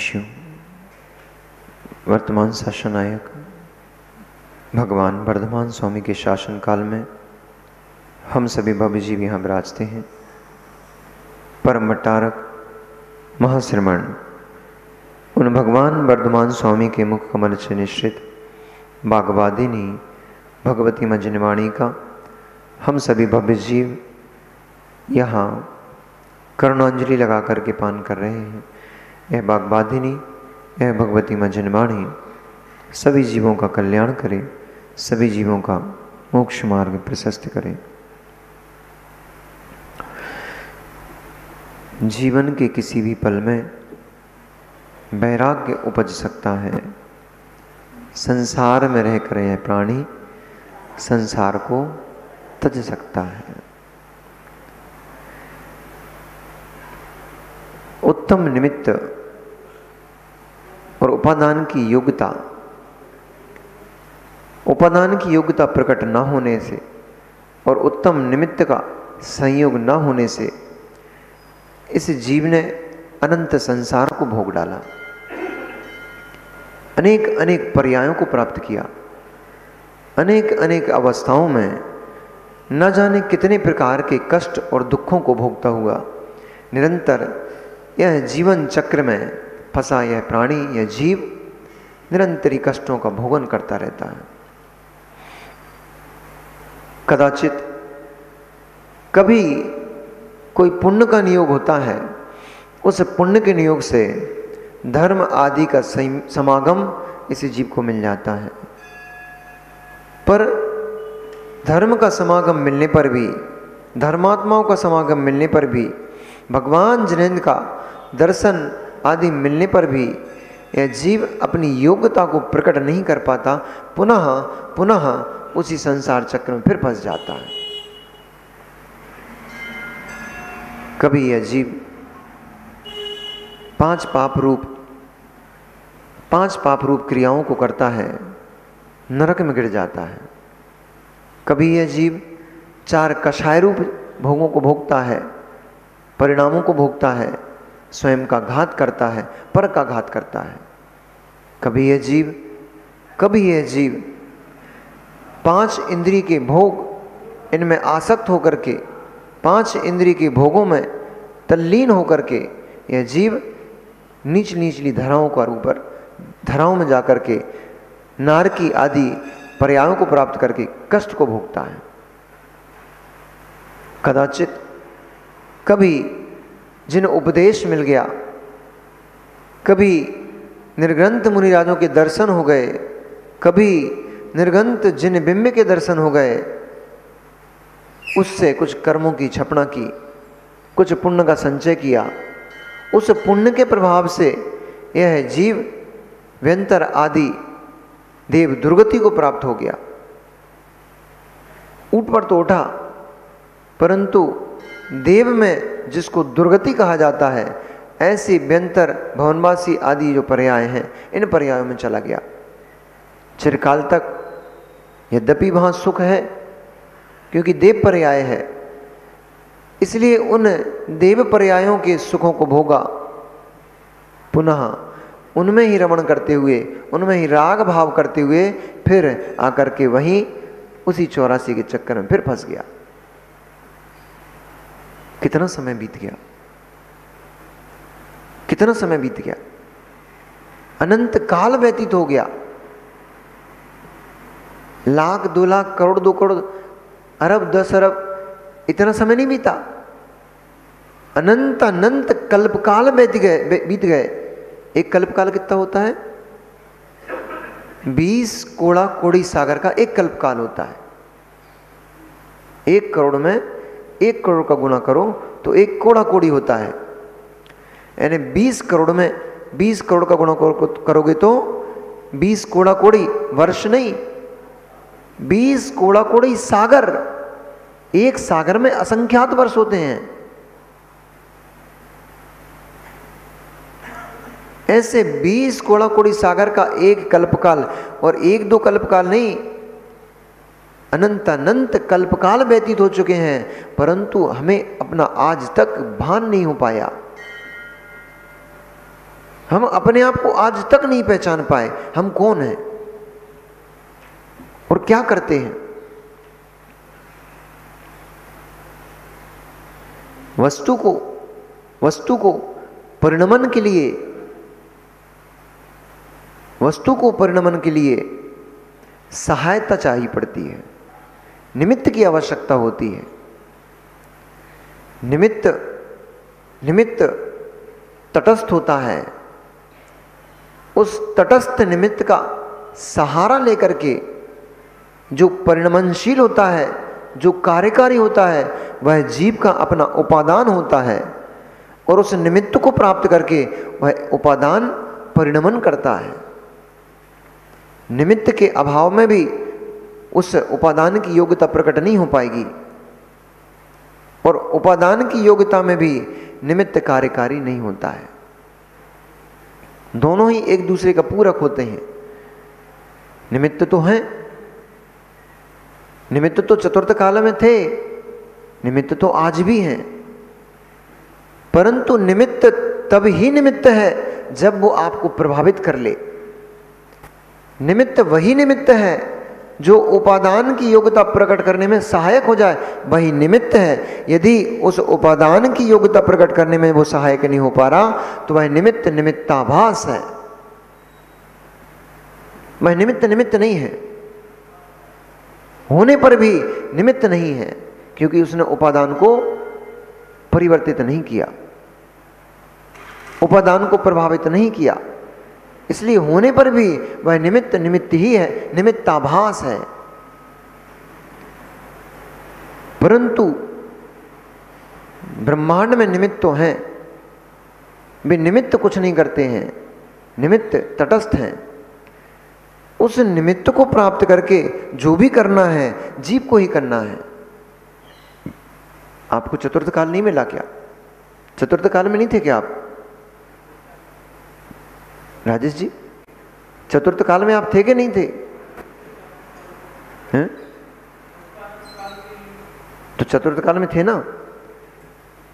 शिव। वर्तमान शासन नायक भगवान वर्धमान स्वामी के शासन काल में हम सभी भव्य जीव यहाँ विराजते हैं। परम भट्टारक महाश्रमण उन भगवान वर्धमान स्वामी के मुख कमल से निश्रित बागवादिनी भगवती मंजनवाणी का हम सभी भव्य जीव यहाँ करुणांजलि लगा करके पान कर रहे हैं। यह बागवादिनी, यह भगवती मंजनवाणी सभी जीवों का कल्याण करे, सभी जीवों का मोक्ष मार्ग प्रशस्त करे। जीवन के किसी भी पल में वैराग्य उपज सकता है। संसार में रहकर यह प्राणी संसार को तज सकता है। उत्तम निमित्त और उपादान की योग्यता, उपादान की योग्यता प्रकट न होने से और उत्तम निमित्त का संयोग न होने से इस जीव ने अनंत संसार को भोग डाला, अनेक अनेक पर्यायों को प्राप्त किया, अनेक अनेक अवस्थाओं में न जाने कितने प्रकार के कष्ट और दुखों को भोगता हुआ निरंतर यह जीवन चक्र में फंसा यह प्राणी, यह जीव निरंतर ही कष्टों का भोगन करता रहता है। कदाचित कभी कोई पुण्य का नियोग होता है, उस पुण्य के नियोग से धर्म आदि का समागम इस जीव को मिल जाता है। पर धर्म का समागम मिलने पर भी, धर्मात्माओं का समागम मिलने पर भी, भगवान जिनेंद्र का दर्शन आदि मिलने पर भी यह जीव अपनी योग्यता को प्रकट नहीं कर पाता, पुनः पुनः उसी संसार चक्र में फिर फंस जाता है। कभी यह जीव पांच पाप रूप क्रियाओं को करता है, नरक में गिर जाता है। कभी यह जीव चार कषाय रूप भोगों को भोगता है, परिणामों को भोगता है, स्वयं का घात करता है, पर का घात करता है। कभी यह जीव पांच इंद्रिय के भोग, इनमें आसक्त होकर के, पांच इंद्रिय के भोगों में तल्लीन होकर के यह जीव नीचली धराओं का ऊपर, धराओं में जाकर के नारकी आदि पर्यायों को प्राप्त करके कष्ट को भोगता है। कदाचित कभी जिन उपदेश मिल गया, कभी निर्ग्रंथ मुनिराजों के दर्शन हो गए, कभी निर्ग्रंथ जिन बिंब के दर्शन हो गए, उससे कुछ कर्मों की छपना की, कुछ पुण्य का संचय किया, उस पुण्य के प्रभाव से यह जीव व्यंतर आदि देव दुर्गति को प्राप्त हो गया। ऊट पर तो उठा, परंतु देव में जिसको दुर्गति कहा जाता है, ऐसी व्यंतर भवनवासी आदि जो पर्याय हैं, इन पर्यायों में चला गया। चिरकाल तक यद्यपि वहां सुख है, क्योंकि देव पर्याय है, इसलिए उन देव पर्यायों के सुखों को भोगा, पुनः उनमें ही रमण करते हुए, उनमें ही राग भाव करते हुए फिर आकर के वहीं उसी 84 के चक्कर में फिर फंस गया। कितना समय बीत गया, कितना समय बीत गया, अनंत काल व्यतीत हो गया। लाख, 2 लाख, करोड़, 2 करोड़, अरब, 10 अरब, इतना समय नहीं बीता। अनंत अनंत कल्पकाल बीत गए। एक कल्पकाल कितना होता है? 20 कोड़ा कोड़ी सागर का एक कल्पकाल होता है। 1 करोड़ में 1 करोड़ का गुणा करो तो 1 कोड़ा कोड़ी होता है। यानी 20 करोड़ में 20 करोड़ का गुणा करोगे तो 20 कोड़ा कोड़ी वर्ष नहीं, 20 कोड़ा कोड़ी सागर। एक सागर में असंख्यात वर्ष होते हैं। ऐसे 20 कोड़ा कोड़ी सागर का एक कल्पकाल, और 1-2 कल्पकाल नहीं, अनंत अनंत कल्पकाल व्यतीत हो चुके हैं, परंतु हमें अपना आज तक भान नहीं हो पाया। हम अपने आप को आज तक नहीं पहचान पाए, हम कौन हैं और क्या करते हैं। वस्तु को परिणमन के लिए सहायता चाहिए पड़ती है, निमित्त की आवश्यकता होती है। निमित्त तटस्थ होता है, उस तटस्थ निमित्त का सहारा लेकर के जो परिणमनशील होता है, जो कार्यकारी होता है, वह जीव का अपना उपादान होता है और उस निमित्त को प्राप्त करके वह उपादान परिणमन करता है। निमित्त के अभाव में भी उस उपादान की योग्यता प्रकट नहीं हो पाएगी और उपादान की योग्यता में भी निमित्त कार्यकारी नहीं होता है। दोनों ही एक दूसरे का पूरक होते हैं। निमित्त तो हैं, निमित्त तो चतुर्थ काल में थे, निमित्त तो आज भी हैं, परंतु निमित्त तब ही निमित्त है जब वो आपको प्रभावित कर ले। निमित्त वही निमित्त है जो उपादान की योग्यता प्रकट करने में सहायक हो जाए, वही निमित्त है। यदि उस उपादान की योग्यता प्रकट करने में वो सहायक नहीं हो पा रहा तो वह निमित्त निमित्ताभास है, वह निमित्त नहीं है। होने पर भी निमित्त नहीं है क्योंकि उसने उपादान को परिवर्तित नहीं किया, उपादान को प्रभावित नहीं किया, इसलिए होने पर भी वह निमित्त ही है, निमित्ताभास है। परंतु ब्रह्मांड में निमित्त तो हैं, वे निमित्त कुछ नहीं करते हैं, निमित्त तटस्थ हैं। उस निमित्त को प्राप्त करके जो भी करना है जीव को ही करना है। आपको चतुर्थ काल नहीं मिला क्या? चतुर्थ काल में नहीं थे क्या आप राजेश जी? चतुर्थ काल में आप थे कि नहीं थे? हैं? तो चतुर्थ काल में थे ना।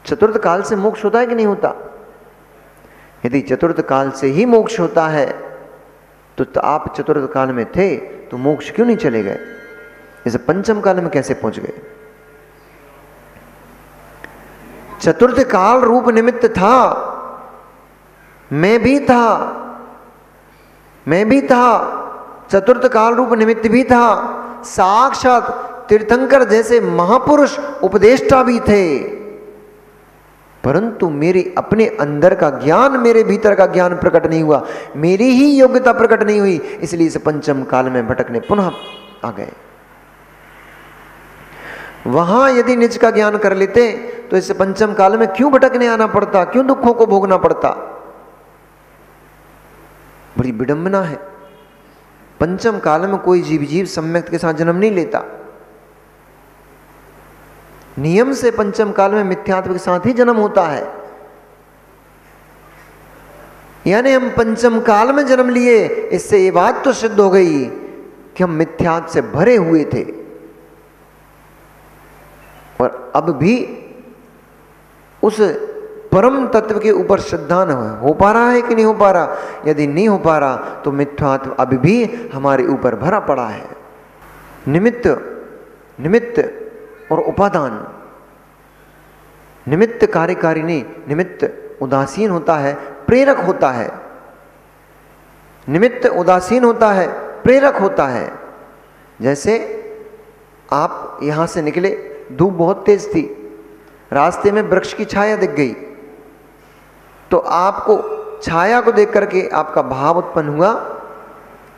चतुर्थ काल से मोक्ष होता है कि नहीं होता? यदि चतुर्थ काल से ही मोक्ष होता है तो आप चतुर्थ काल में थे तो मोक्ष क्यों नहीं चले गए? इसे पंचम काल में कैसे पहुंच गए? चतुर्थ काल रूप निमित्त था, मैं भी था, चतुर्थ काल रूप निमित्त भी था, साक्षात तीर्थंकर जैसे महापुरुष उपदेष्टा भी थे, परंतु मेरे अपने अंदर का ज्ञान, मेरे भीतर का ज्ञान प्रकट नहीं हुआ, मेरी ही योग्यता प्रकट नहीं हुई, इसलिए इस पंचम काल में भटकने पुनः आ गए। वहां यदि निज का ज्ञान कर लेते तो इस पंचम काल में क्यों भटकने आना पड़ता, क्यों दुखों को भोगना पड़ता? बड़ी विडंबना है। पंचम काल में कोई जीव सम्यक के साथ जन्म नहीं लेता। नियम से पंचम काल में मिथ्यात्व के साथ ही जन्म होता है। यानी हम पंचम काल में जन्म लिए, इससे ये बात तो सिद्ध हो गई कि हम मिथ्यात्व से भरे हुए थे और अब भी उस परम तत्व के ऊपर श्रद्धा न हो पा रहा है कि नहीं हो पा रहा? यदि नहीं हो पा रहा तो मिथ्यात्व अभी भी हमारे ऊपर भरा पड़ा है। निमित्त और उपादान, निमित्त कार्यकारी नहीं, निमित्त उदासीन होता है, प्रेरक होता है। निमित्त उदासीन होता है, प्रेरक होता है। जैसे आप यहां से निकले, धूप बहुत तेज थी, रास्ते में वृक्ष की छाया दिख गई तो आपको छाया को देख करके आपका भाव उत्पन्न हुआ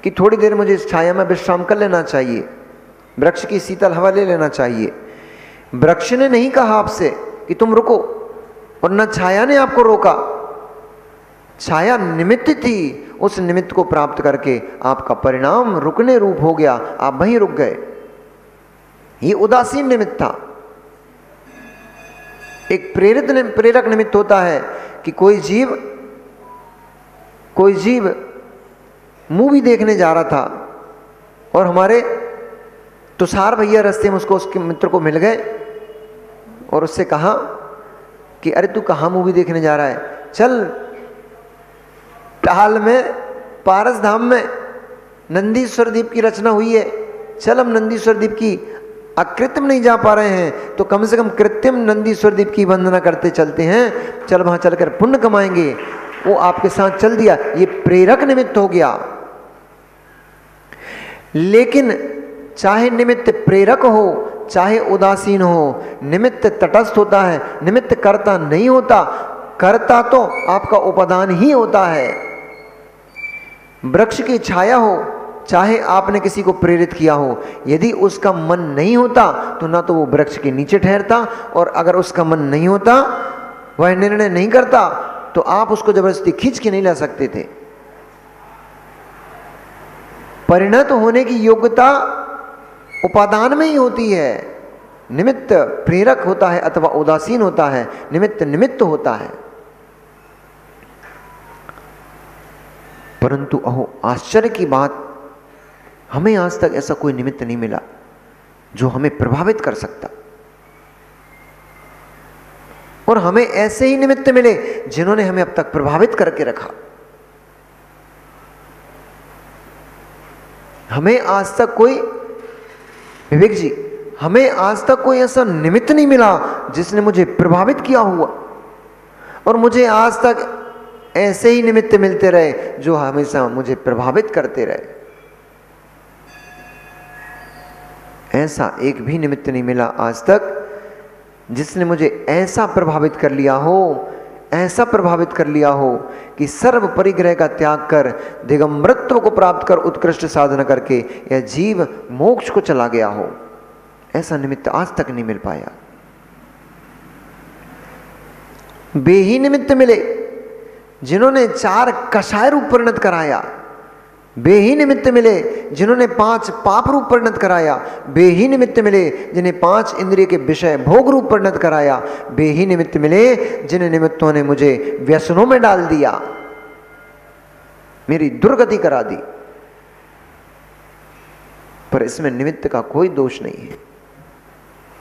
कि थोड़ी देर मुझे इस छाया में विश्राम कर लेना चाहिए, वृक्ष की शीतल हवा ले लेना चाहिए। वृक्ष ने नहीं कहा आपसे कि तुम रुको और न छाया ने आपको रोका। छाया निमित्त थी, उस निमित्त को प्राप्त करके आपका परिणाम रुकने रूप हो गया, आप वहीं रुक गए। ये उदासीन निमित्त था। एक प्रेरक निमित्त होता है कि कोई जीव मूवी देखने जा रहा था और हमारे तुषार भैया रास्ते में उसके मित्र को मिल गए और उससे कहा कि अरे तू कहाँ मूवी देखने जा रहा है, चल टाल में, पारस धाम में नंदीश्वर द्वीप की रचना हुई है। चल हम नंदीश्वर द्वीप की अकृत्रिम नहीं जा पा रहे हैं तो कम से कम कृत्रिम नंदीश्वर द्वीप की वंदना करते चलते हैं। चल वहां चलकर पुण्य कमाएंगे। वो आपके साथ चल दिया, ये प्रेरक निमित्त हो गया। लेकिन चाहे निमित्त प्रेरक हो चाहे उदासीन हो, निमित्त तटस्थ होता है, निमित्त कर्ता नहीं होता। कर्ता तो आपका उपादान ही होता है। वृक्ष की छाया हो, चाहे आपने किसी को प्रेरित किया हो, यदि उसका मन नहीं होता तो ना तो वो वृक्ष के नीचे ठहरता, और अगर उसका मन नहीं होता, वह निर्णय नहीं करता, तो आप उसको जबरदस्ती खींच के नहीं ला सकते थे। परिणत होने की योग्यता उपादान में ही होती है। निमित्त प्रेरक होता है अथवा उदासीन होता है, निमित्त निमित्त होता है। परंतु अहो आश्चर्य की बात, हमें आज तक ऐसा कोई निमित्त नहीं मिला जो हमें प्रभावित कर सकता। और हमें ऐसे ही निमित्त मिले जिन्होंने हमें अब तक प्रभावित करके रखा। हमें आज तक कोई, विवेक जी, हमें आज तक कोई ऐसा निमित्त नहीं मिला जिसने मुझे प्रभावित किया हुआ। और मुझे आज तक ऐसे ही निमित्त मिलते रहे जो हमेशा मुझे प्रभावित करते रहे। ऐसा एक भी निमित्त नहीं मिला आज तक जिसने मुझे ऐसा प्रभावित कर लिया हो, ऐसा प्रभावित कर लिया हो कि सर्व परिग्रह का त्याग कर दिगंबरत्व को प्राप्त कर उत्कृष्ट साधना करके यह जीव मोक्ष को चला गया हो। ऐसा निमित्त आज तक नहीं मिल पाया। वे ही निमित्त मिले जिन्होंने 4 कषाय रूप परिणत कराया। वे ही निमित्त मिले जिन्होंने 5 पाप रूप परिणत कराया। वे ही निमित्त मिले जिन्हें 5 इंद्रिय के विषय भोग रूप परिणत कराया। वे ही निमित्त मिले जिन निमित्तों ने मुझे व्यसनों में डाल दिया, मेरी दुर्गति करा दी। पर इसमें निमित्त का कोई दोष नहीं है।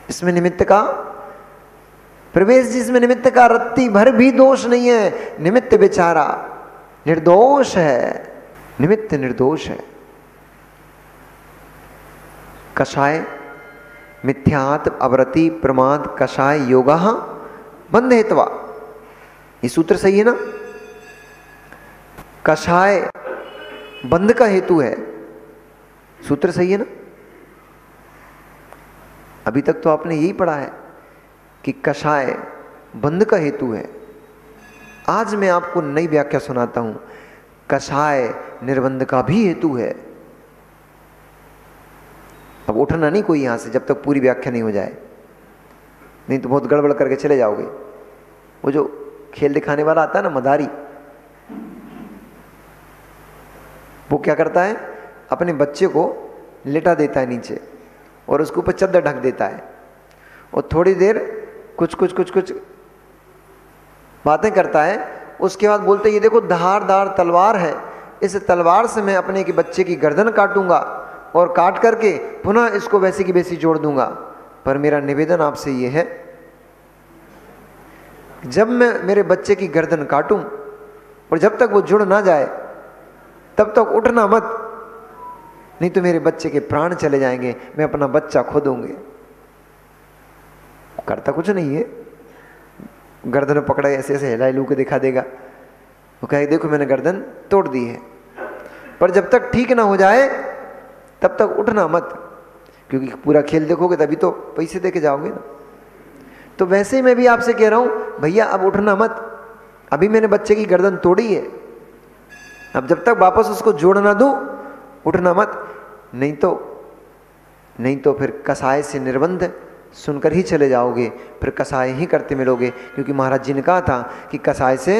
इसमें निमित्त का, प्रवेश जी, इसमें निमित्त का रत्ती भर भी दोष नहीं है। निमित्त बेचारा निर्दोष है, निमित्त निर्दोष है। कषाय मिथ्यात अवरति प्रमाद कषाय योगा बंध हेतवा, ये सूत्र सही है ना? कषाय बंध का हेतु है, सूत्र सही है ना? अभी तक तो आपने यही पढ़ा है कि कषाय बंध का हेतु है। आज मैं आपको नई व्याख्या सुनाता हूं। कषाय निर्बंध का भी हेतु है। अब उठना नहीं कोई यहां से जब तक पूरी व्याख्या नहीं हो जाए, नहीं तो बहुत गड़बड़ करके चले जाओगे। वो जो खेल दिखाने वाला आता है ना, मदारी, वो क्या करता है, अपने बच्चे को लेटा देता है नीचे और उसके ऊपर चद्दर ढक देता है और थोड़ी देर कुछ बातें करता है। उसके बाद बोलते हैं, ये देखो धारदार तलवार है, इस तलवार से मैं अपने के बच्चे की गर्दन काटूंगा और काट करके पुनः इसको वैसी की वैसी जोड़ दूंगा। पर मेरा निवेदन आपसे ये है, जब मैं मेरे बच्चे की गर्दन काटूं और जब तक वो जुड़ ना जाए तब तक उठना मत, नहीं तो मेरे बच्चे के प्राण चले जाएंगे, मैं अपना बच्चा खो दूंगी। करता कुछ नहीं है, गर्दन पकड़ा ऐसे ऐसे हिला हिलू के दिखा देगा। वो कहे देखो मैंने गर्दन तोड़ दी है। पर जब तक ठीक ना हो जाए तब तक उठना मत, क्योंकि पूरा खेल देखोगे तभी तो पैसे दे के जाओगे ना। तो वैसे ही मैं भी आपसे कह रहा हूं, भैया अब उठना मत, अभी मैंने बच्चे की गर्दन तोड़ी है, अब जब तक वापस उसको जोड़ ना दूं उठना मत, नहीं तो फिर कसाय से निर्बंध सुनकर ही चले जाओगे, फिर कसाय ही करते मिलोगे। क्योंकि महाराज जी ने कहा था कि कसाय से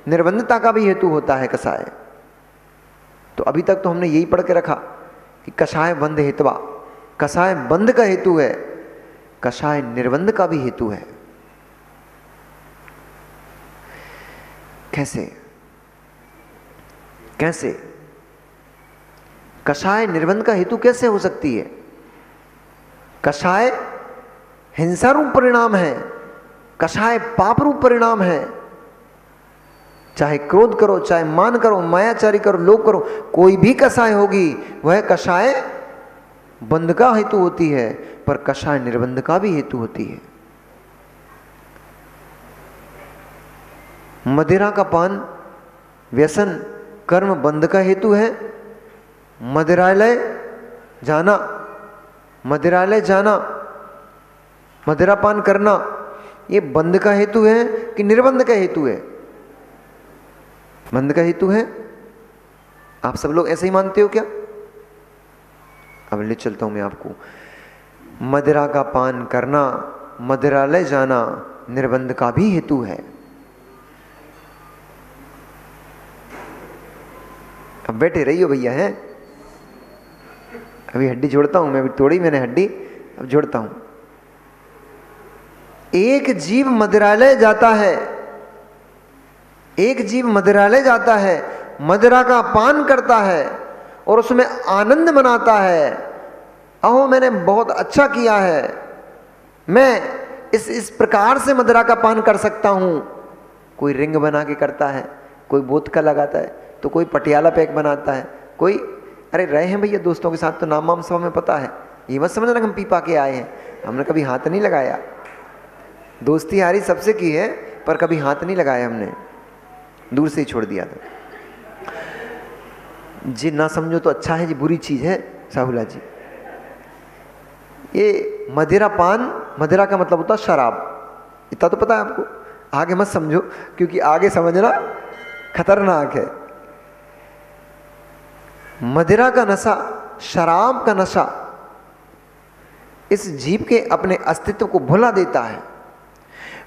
निर्बंधता का भी हेतु होता है कसाय। तो अभी तक तो हमने यही पढ़ के रखा कि कषाय बंध हेतवा, कषाय बंध का हेतु है, कषाय निर्बंध का भी हेतु है। कैसे कैसे कषाय निर्बंध का हेतु कैसे हो सकती है? कषाय हिंसा रूप परिणाम है, कषाय पाप रूप परिणाम है। चाहे क्रोध करो, चाहे मान करो, मायाचारी करो, लोभ करो, कोई भी कषाय होगी वह कषाय बंध का हेतु होती है, पर कषाय निर्बंध का भी हेतु होती है। मदिरा का पान व्यसन कर्म बंध का हेतु है। मदिरालय जाना, मदिरालय जाना, मदिरा पान करना, ये बंध का हेतु है कि निर्बंध का हेतु है? बंध का हेतु है। आप सब लोग ऐसे ही मानते हो क्या? अब ले चलता हूं मैं आपको। मदिरा का पान करना, मदिरालय जाना निर्बंध का भी हेतु है। अब बैठे रहियो भैया, हैं अभी हड्डी जोड़ता हूं मैं, अभी तोड़ी मैंने हड्डी, अब जोड़ता हूं। एक जीव मदिरालय जाता है, एक जीव मदिरालय जाता है, मदिरा का पान करता है और उसमें आनंद मनाता है। अहो मैंने बहुत अच्छा किया है, मैं इस प्रकार से मदिरा का पान कर सकता हूं। कोई रिंग बना के करता है, कोई वोदका लगाता है, तो कोई पटियाला पैक बनाता है, कोई अरे रहे हैं भैया दोस्तों के साथ तो नाम वाम सब में पता है। ये मत समझना हम पी पा के आए हैं, हमने कभी हाथ नहीं लगाया। दोस्ती यारी सबसे की है पर कभी हाथ नहीं लगाया हमने, दूर से ही छोड़ दिया था। जी ना समझो तो अच्छा है, जी बुरी चीज है साहुला जी। ये मदिरा पान, मदिरा का मतलब होता है शराब, इतना तो पता है आपको। आगे मत समझो क्योंकि आगे समझना खतरनाक है। मदिरा का नशा, शराब का नशा इस जीव के अपने अस्तित्व को भुला देता है।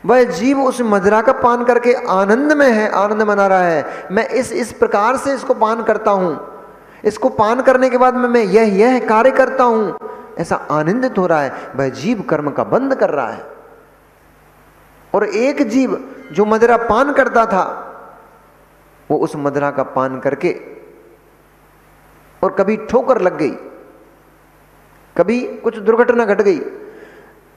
वह जीव उस मदिरा का पान करके आनंद में है, आनंद मना रहा है। मैं इस प्रकार से इसको पान करता हूं, इसको पान करने के बाद मैं यह कार्य करता हूं, ऐसा आनंदित हो रहा है। वह जीव कर्म का बंध कर रहा है। और एक जीव जो मदिरा पान करता था, वो उस मदिरा का पान करके और कभी ठोकर लग गई, कभी कुछ दुर्घटना घट गई,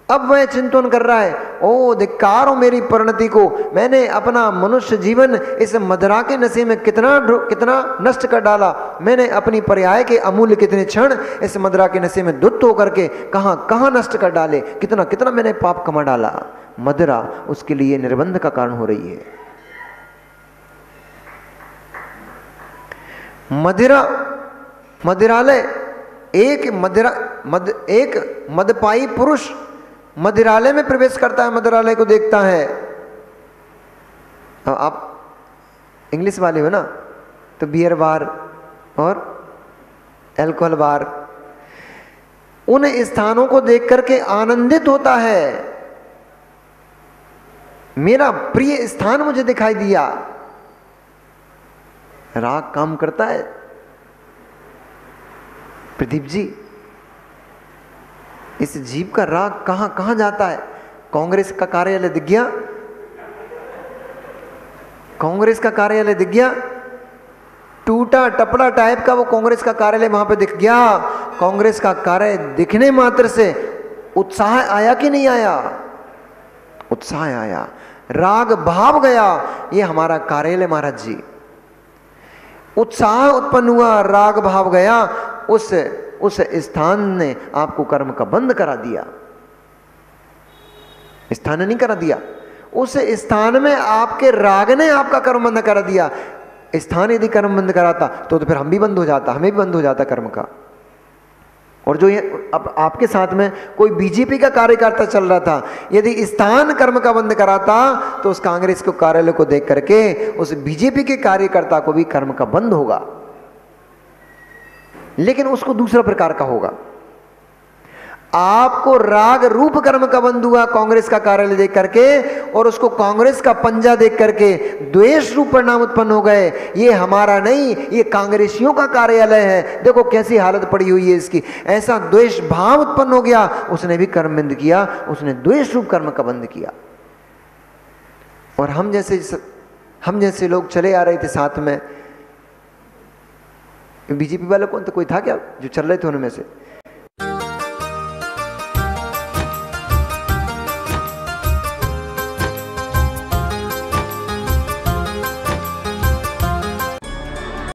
अब वह चिंतन कर रहा है, ओ धिक्कार हो मेरी परिणति को, मैंने अपना मनुष्य जीवन इस मदिरा के नशे में कितना नष्ट कर डाला। मैंने अपनी पर्याय के अमूल्य कितने क्षण इस मदिरा के नशे में धुत होकर के कहां नष्ट कर डाले, कितना मैंने पाप कमा डाला। मदिरा उसके लिए निर्बंध का कारण हो रही है। मदिरालय, एक मदपाई पुरुष मदिरालय में प्रवेश करता है, मदिरालय को देखता है। आप इंग्लिश वाले हो ना, तो बियर बार और अल्कोहल बार, उन स्थानों को देख करके आनंदित होता है। मेरा प्रिय स्थान मुझे दिखाई दिया। राग काम करता है प्रदीप जी। इस जीव का राग कहां जाता है? कांग्रेस का कार्यालय दिख गया, कांग्रेस का कार्यालय दिख गया, टूटा टपड़ा टाइप का वो कांग्रेस का कार्यालय वहां पे दिख गया। कांग्रेस का कार्य दिखने मात्र से उत्साह आया कि नहीं आया? उत्साह आया, राग भाव गया, ये हमारा कार्यालय महाराज जी। उत्साह उत्पन्न हुआ, राग भाव गया, उस स्थान ने आपको कर्म का बंध करा दिया। स्थान ने नहीं करा दिया, उस स्थान में आपके राग ने आपका कर्म बंध करा दिया। स्थान यदि कर्म बंद कराता तो फिर हम भी बंद हो जाता, हमें भी बंद हो जाता कर्म का। और जो ये अब आपके साथ में कोई बीजेपी का कार्यकर्ता चल रहा था, यदि स्थान कर्म का बंद कराता तो उस कांग्रेस के कार्यालय को देख करके उस बीजेपी के कार्यकर्ता को भी कर्म का बंद होगा, लेकिन उसको दूसरा प्रकार का होगा। आपको राग रूप कर्म का बंद हुआ कांग्रेस का कार्यालय देख करके, और उसको कांग्रेस का पंजा देख करके द्वेष रूप परिणाम उत्पन्न हो गए। ये हमारा नहीं, ये कांग्रेसियों का कार्यालय है, देखो कैसी हालत पड़ी हुई है इसकी। ऐसा द्वेष भाव उत्पन्न हो गया, उसने भी कर्म बंद किया, उसने द्वेष रूप कर्म का बंद किया। और हम जैसे लोग चले आ रहे थे साथ में, बीजेपी वाले कौन तो कोई था क्या जो चल रहे थे उनमें से,